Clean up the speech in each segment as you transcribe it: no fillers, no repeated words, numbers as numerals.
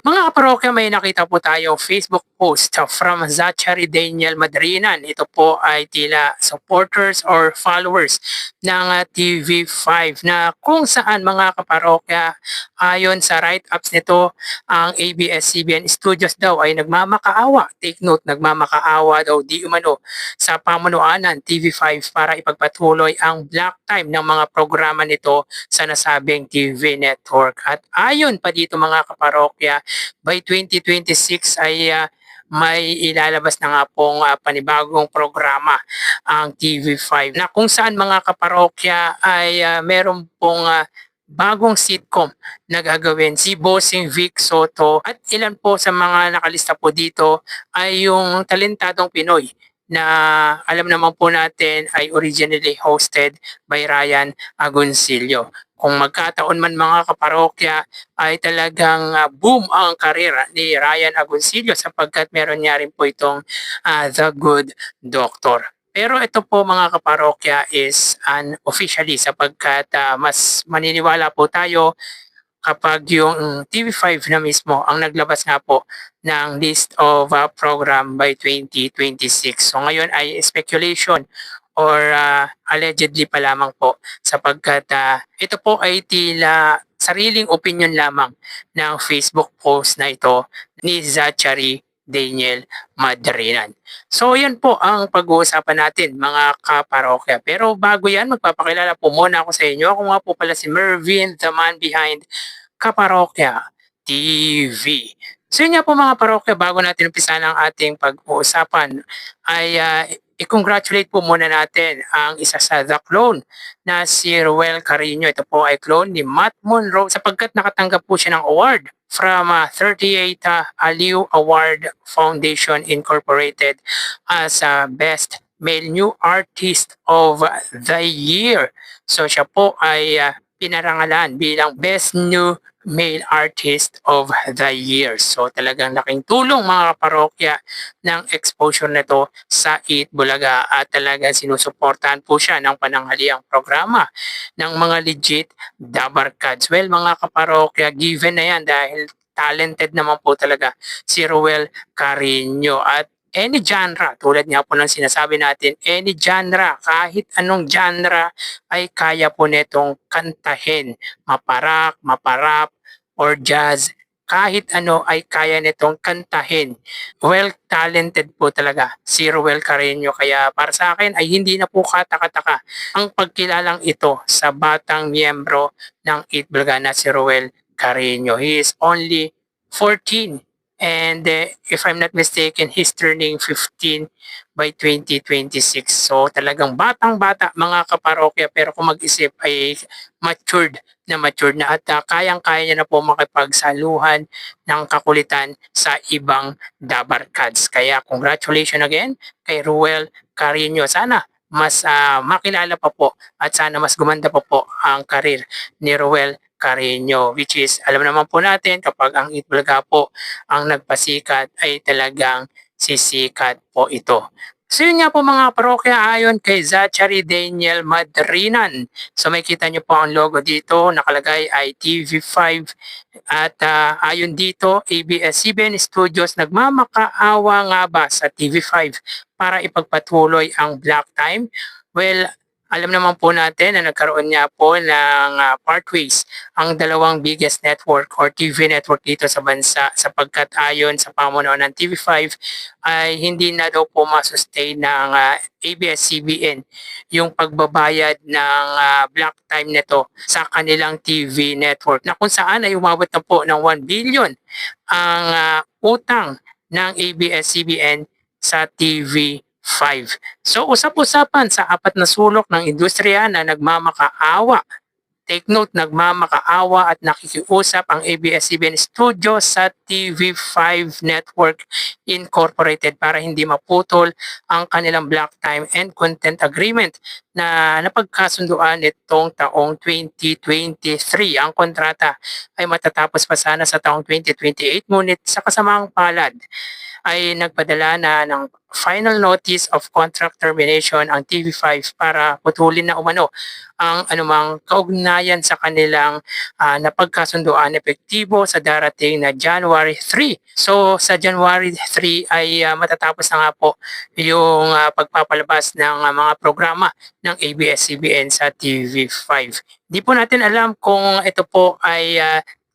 Mga kaparokya, may nakita po tayong Facebook post from Zachary Daniel Madrinan. Ito po ay tila supporters or followers ng TV5 na kung saan mga kaparokya, ayon sa write-ups nito, ang ABS-CBN Studios daw ay nagmamakaawa. Take note, nagmamakaawa daw di umano sa pamunuan ng TV5 para ipagpatuloy ang black time ng mga programa nito sa nasabing TV network. At ayon pa dito mga kaparokya, by 2026 ay may ilalabas na nga pong panibagong programa ang TV5 na kung saan mga kaparokya ay meron pong bagong sitcom na gagawin si Bossing Vic Soto, at ilan po sa mga nakalista po dito ay yung talentadong Pinoy na alam naman po natin ay originally hosted by Ryan Agoncillo. Kung magkataon man mga kaparokya ay talagang boom ang karera ni Ryan Agoncillo sapagkat meron niya rin po itong The Good Doctor. Pero ito po mga kaparokya is unofficially sapagkat mas maniniwala po tayo kapag yung TV5 na mismo ang naglabas nga po ng list of program by 2026. So ngayon ay speculation or allegedly pa lamang po sapagkat ito po ay tila sariling opinion lamang ng Facebook post na ito ni Zachary Daniel Madrinan. So yan po ang pag-uusapan natin mga kaparokya. Pero bago yan, magpapakilala po muna ako sa inyo. Ako nga po pala si Mervin, the man behind Kaparokya TV. So yun nga po mga parokya, bago natin umpisahan ang ating pag-uusapan ay i-congratulate po muna natin ang isa sa The Clone na si Ruel Carino. Ito po ay clone ni Matt Monroe sapagkat nakatanggap po siya ng award from 38 Aliw Award Foundation Incorporated as Best Male New Artist of the Year. So siya po ay pinarangalan bilang Best New Male Artist of the Year. So talagang laking tulong mga kaparokya ng exposure nito sa Eat Bulaga at talagang sinusuportahan po siya ng pananghaliang programa ng mga legit dabarkads. Well mga kaparokya, given na yan dahil talented naman po talaga si Ruel Carino at any genre, tulad nga po ng sinasabi natin, any genre, kahit anong genre ay kaya po netong kantahin, maparak, maparap, or jazz, kahit ano ay kaya nitong kantahin. Well talented po talaga si Ruel Carino, kaya para sa akin ay hindi na po katakataka ang pagkilalang ito sa batang miyembro ng Eat Bulaga na si Ruel Carino. He is only 14 and if I'm not mistaken, he's turning 15 by 2026. So talagang batang-bata mga kaparokya, pero kung mag-isip ay matured na at kayang-kaya niya na po makipagsaluhan ng kakulitan sa ibang dabarkads. Kaya congratulations again kay Ruel Carino. Sana mas makilala pa po at sana mas gumanda pa po ang karir ni Ruel Carino, which is alam naman po natin kapag ang Itbulaga po ang nagpasikat ay talagang sisikat po ito. So yun nga po mga parokya, ayon kay Zachary Daniel Madrinan. So may kita nyo po ang logo dito, nakalagay ay TV5 at ayon dito ABS-CBN Studios nagmamakaawa nga ba sa TV5 para ipagpatuloy ang black time? Well, alam naman po natin na nagkaroon nga po ng partways ang dalawang biggest network or TV network dito sa bansa sapagkat ayon sa pamunuan ng TV5 ay hindi na daw po masustain ng ABS-CBN yung pagbabayad ng black time nito sa kanilang TV network na kung saan ay umabot na po ng 1 billion ang utang ng ABS-CBN sa TV5. So usap-usapan sa apat na sulok ng industriya na nagmamakaawa. Take note, nagmamakaawa at nakikiusap ang ABS-CBN Studios sa TV5 Network Incorporated para hindi maputol ang kanilang black time and content agreement na napagkasunduan nitong taong 2023. Ang kontrata ay matatapos pa sana sa taong 2028 ngunit sa kasamaang palad ay nagpadala na ng final notice of contract termination ang TV5 para putulin na umano ang anumang kaugnayan sa kanilang napagkasunduan epektibo sa darating na January 3. So sa January 3 ay matatapos na nga po yung pagpapalabas ng mga programa ng ABS-CBN sa TV5. Di po natin alam kung ito po ay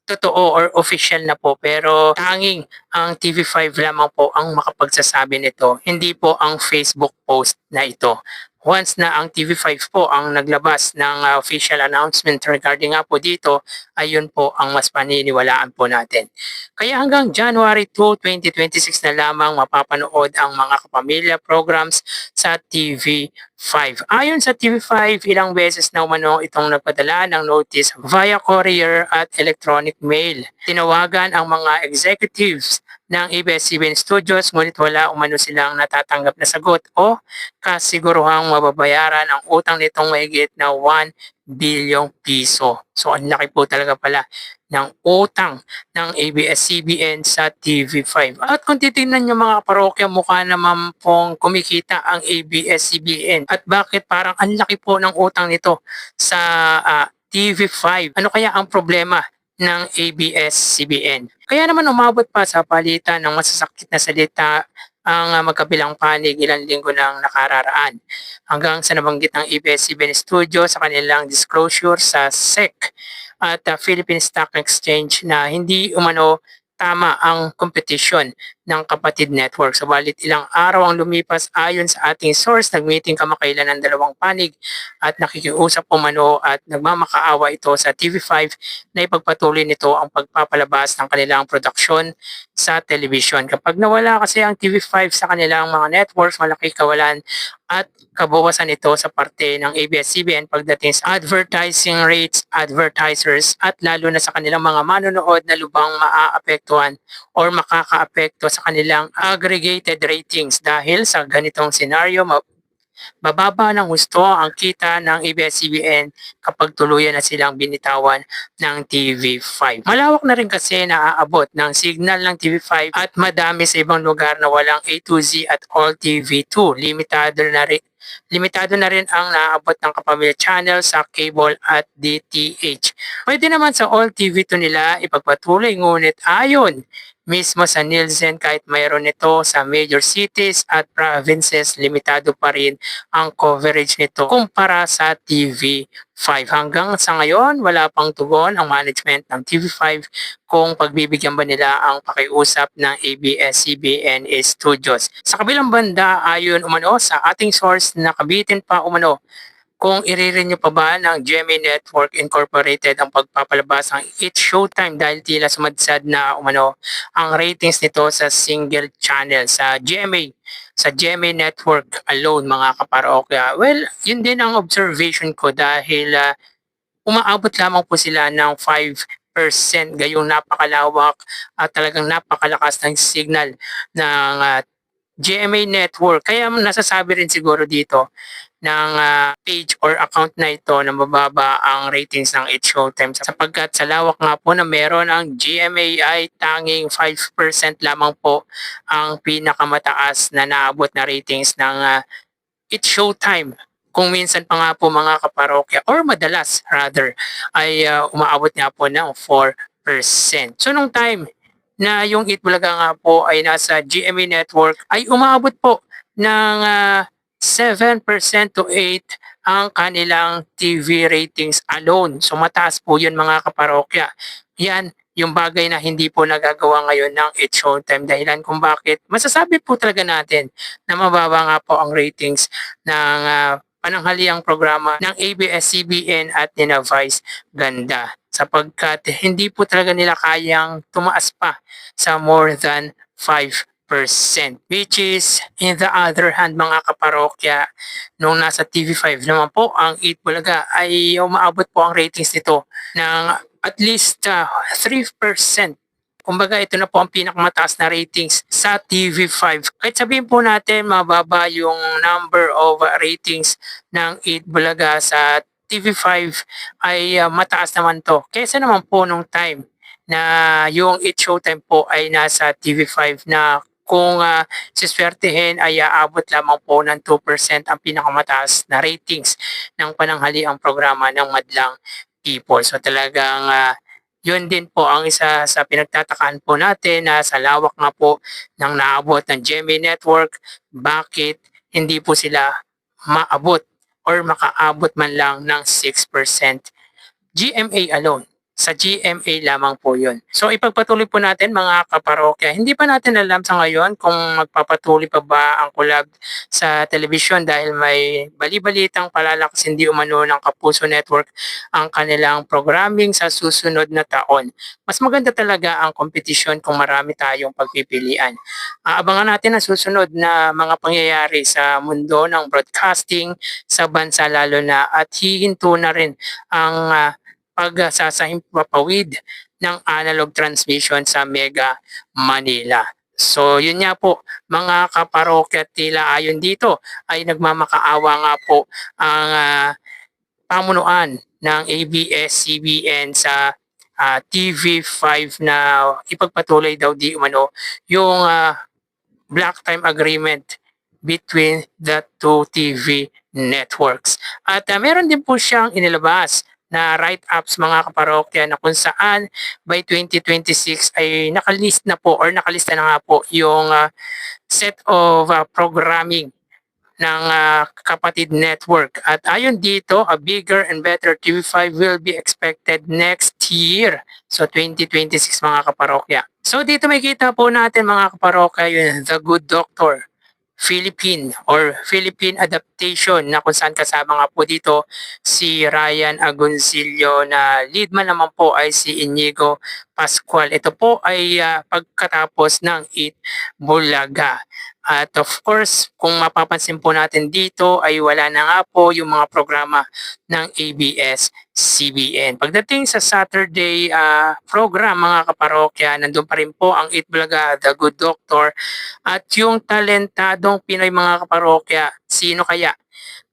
totoo or official na po pero tanging ang TV5 lamang po ang makapagsasabi nito, hindi po ang Facebook post na ito. Once na ang TV5 po ang naglabas ng official announcement regarding nga po dito, ayun po ang mas paniniwalaan po natin. Kaya hanggang January 2, 2026 na lamang mapapanood ang mga kapamilya programs sa TV5. Ayon sa TV5, ilang beses na umano itong nagpadala ng notice via courier at electronic mail. Tinawagan ang mga executives ng ABS-CBN Studios ngunit wala umano silang natatanggap na sagot o kasiguruhang mababayaran ang utang nitong mahigit na 1 bilyong piso. So ang laki po talaga pala ng utang ng ABS-CBN sa TV5. At kung titingnan nyo mga parokya, mukha naman pong kumikita ang ABS-CBN. At bakit parang ang laki po ng utang nito sa TV5? Ano kaya ang problema ng ABS-CBN? Kaya naman umabot pa sa palitan ng masasakit na salita ang magkabilang panig ilang linggo nang nakararaan hanggang sa nabanggit ng ABS-CBN Studio sa kanilang disclosure sa SEC at Philippine Stock Exchange na hindi umano tama ang kompetisyon ng kapatid network. Subalit ilang araw ang lumipas ayon sa ating source, nag-meeting kamakailan ng dalawang panig at nakikiusap umano at nagmamakaawa ito sa TV5 na ipagpatuloy nito ang pagpapalabas ng kanilang produksyon sa television. Kapag nawala kasi ang TV5 sa kanilang mga networks, malaki kawalan at kabawasan ito sa parte ng ABS-CBN pagdating sa advertising rates, advertisers at lalo na sa kanilang mga manonood na lubang maaapektuhan or makakaapekto sa kanilang aggregated ratings dahil sa ganitong senaryo bababa ng husto ang kita ng ABS-CBN kapag tuluyan na silang binitawan ng TV5. Malawak na rin kasi naaabot ng signal ng TV5 at madami sa ibang lugar na walang A to Z at All TV2. Limitado na rin ang naaabot ng kapamilya channel sa cable at DTH. Pwede naman sa All TV2 nila ipagpatuloy ngunit ayon mismo sa Nielsen kahit mayroon nito sa major cities at provinces, limitado pa rin ang coverage nito kumpara sa TV5. Hanggang sa ngayon, wala pang tugon ang management ng TV5 kung pagbibigyan ba nila ang pakiusap ng ABS-CBN Studios. Sa kabilang banda, ayon umano sa ating source, nakabitin pa umano kung ire-renew pa ba ng GMA Network Incorporated ang pagpapalabas ng It's Showtime dahil tila sumadsad na umano ang ratings nito sa single channel sa GMA Network alone mga kaparokya. Well, yun din ang observation ko dahil umaabot lamang po sila ng 5% gayong napakalawak at talagang napakalakas ng signal ng GMA Network. Kaya nasasabi rin siguro dito ng page or account na ito na mababa ang ratings ng It's Showtime sapagkat sa lawak nga po na meron ang GMA ay tanging 5% lamang po ang pinakamataas na naabot na ratings ng It's Showtime. Kung minsan pa nga po mga kaparokya or madalas rather ay umaabot nga po ng 4%. So nung time na yung Eat Bulaga nga po ay nasa GMA Network ay umaabot po ng 7% to 8% ang kanilang TV ratings alone. So mataas po yun mga kaparokya. Yan yung bagay na hindi po nagagawa ngayon ng It's Showtime. Dahilan kung bakit masasabi po talaga natin na mababa nga po ang ratings ng pananghaliang programa ng ABS-CBN at nina Vice Ganda sapagkat hindi po talaga nila kayang tumaas pa sa more than 5%. Which is, in the other hand mga kaparokya, nung nasa TV5 naman po ang Eat Bulaga ay umaabot po ang ratings nito ng at least 3% Kumbaga ito na po ang pinakamataas na ratings sa TV5. Kahit sabihin po natin mababa yung number of ratings ng Eat Bulaga sa TV5 ay mataas naman to. Kaysa naman po nung time na yung Eat Showtime po ay nasa TV5 na kung siswertehin ay aabot lamang po ng 2% ang pinakamataas na ratings ng pananghaliang programa ng Madlang People. So talagang yun din po ang isa sa pinagtatakaan po natin na sa lawak nga po ng naabot ng GMA Network, bakit hindi po sila maabot or makaabot man lang ng 6% GMA alone. Sa GMA lamang po yun. So ipagpatuloy po natin mga kaparokya. Hindi pa natin alam sa ngayon kung magpapatuloy pa ba ang collab sa television dahil may bali-balitang palalakas hindi umano ng Kapuso Network ang kanilang programming sa susunod na taon. Mas maganda talaga ang kompetisyon kung marami tayong pagpipilian. Abangan natin ang susunod na mga pangyayari sa mundo ng broadcasting sa bansa lalo na at hihinto na rin ang pagsasahipapawid ng analog transmission sa Mega Manila. So yun nga po mga kaparokya, tila ayon dito ay nagmamakaawa nga po ang pamunuan ng ABS-CBN sa TV5 na ipagpatuloy daw di umano yung black time agreement between the two TV networks. At meron din po siyang inilabas na write-ups mga kaparokya na kung saan by 2026 ay nakalist na po or nakalista na nga po yung set of programming ng kapatid network. At ayon dito, a bigger and better TV5 will be expected next year. So 2026 mga kaparokya. So dito may kita po natin mga kaparokya yung The Good Doctor Philippine adaptation na kung saan kasama nga po dito si Ryan Agoncillo na lead man naman po ay si Inigo Pascual. Ito po ay pagkatapos ng Eat Bulaga. At of course, kung mapapansin po natin dito ay wala na nga po yung mga programa ng ABS-CBN. Pagdating sa Saturday program mga kaparokya, nandun pa rin po ang Eat Bulaga, The Good Doctor at yung talentadong Pinoy mga kaparokya. Sino kaya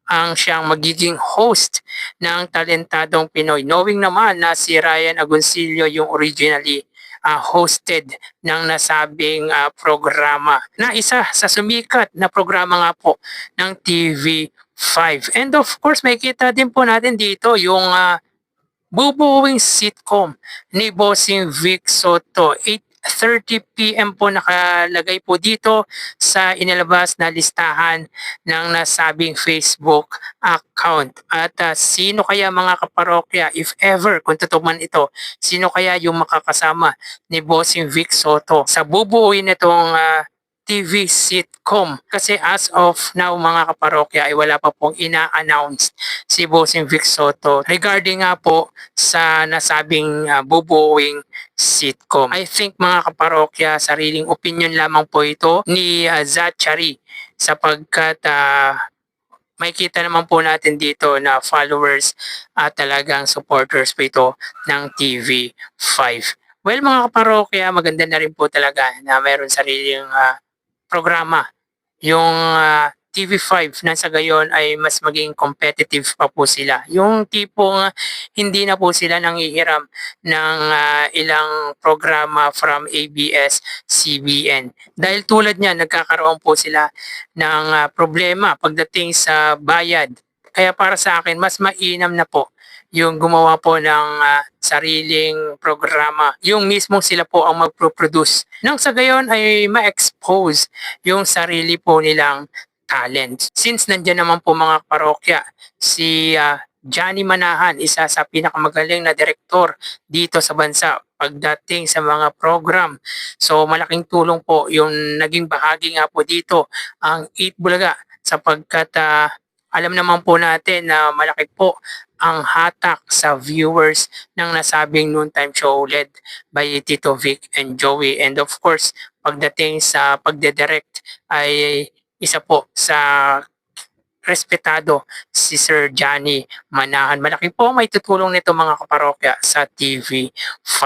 ang siyang magiging host ng talentadong Pinoy? Knowing naman na si Ryan Agoncillo yung originally hosted ng nasabing programa na isa sa sumikat na programa nga po ng TV5. And of course, may kita din po natin dito yung bubuwing sitcom ni Bossing Vic Soto. 8:30 PM po nakalagay po dito sa inilabas na listahan ng nasabing Facebook account. At sino kaya mga kaparokya, if ever, kung totoo man ito, sino kaya yung makakasama ni Bossing Vic Soto sa bubuuin nitong TV sitcom? Kasi as of now mga kaparokya ay wala pa pong ina-announce si Bossing Vic Soto regarding nga po sa nasabing bubuuing sitcom. I think mga kaparokya, sariling opinion lamang po ito ni Zachary sapagkat may kita naman po natin dito na followers at talagang supporters po ito ng TV5. Well mga kaparokya, maganda na rin po talaga na mayroon sariling programa yung TV5 na sa gayon ay mas maging competitive pa po sila. Yung tipong hindi na po sila nanghihiram ng ilang programa from ABS-CBN. Dahil tulad niya, nagkakaroon po sila ng problema pagdating sa bayad. Kaya para sa akin, mas mainam na po yung gumawa po ng sariling programa. Yung mismong sila po ang magpo-produce. Nang sa gayon ay ma-expose yung sarili po nilang talent. Since nandiyan naman po mga parokya, si Johnny Manahan, isa sa pinakamagaling na direktor dito sa bansa pagdating sa mga program. So malaking tulong po yung naging bahagi nga po dito ang Eat Bulaga sapagkat alam naman po natin na malaki po ang hatak sa viewers ng nasabing noontime show led by Tito Vic and Joey. And of course, pagdating sa pagdedirect ay isa po sa respetado si Sir Johnny Manahan. Malaki po may tutulong nito mga kaparokya sa TV5.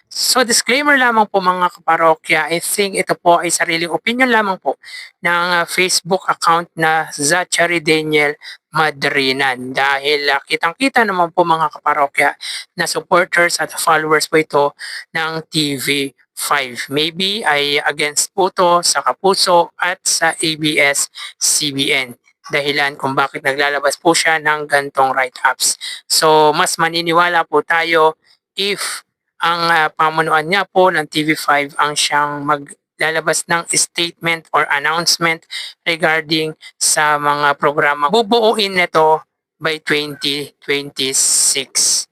So disclaimer lamang po mga kaparokya, I think ito po ay sariling opinion lamang po ng Facebook account na Zachary Daniel Madrinan dahil kitang-kita naman po mga kaparokya na supporters at followers po ito ng TV5. Maybe ay against po to sa Kapuso at sa ABS-CBN dahilan kung bakit naglalabas po siya ng gantong write-ups. So mas maniniwala po tayo if ang pamunuan niya po ng TV5 ang siyang maglalabas ng statement or announcement regarding sa mga programa bubuuin nito by 2026.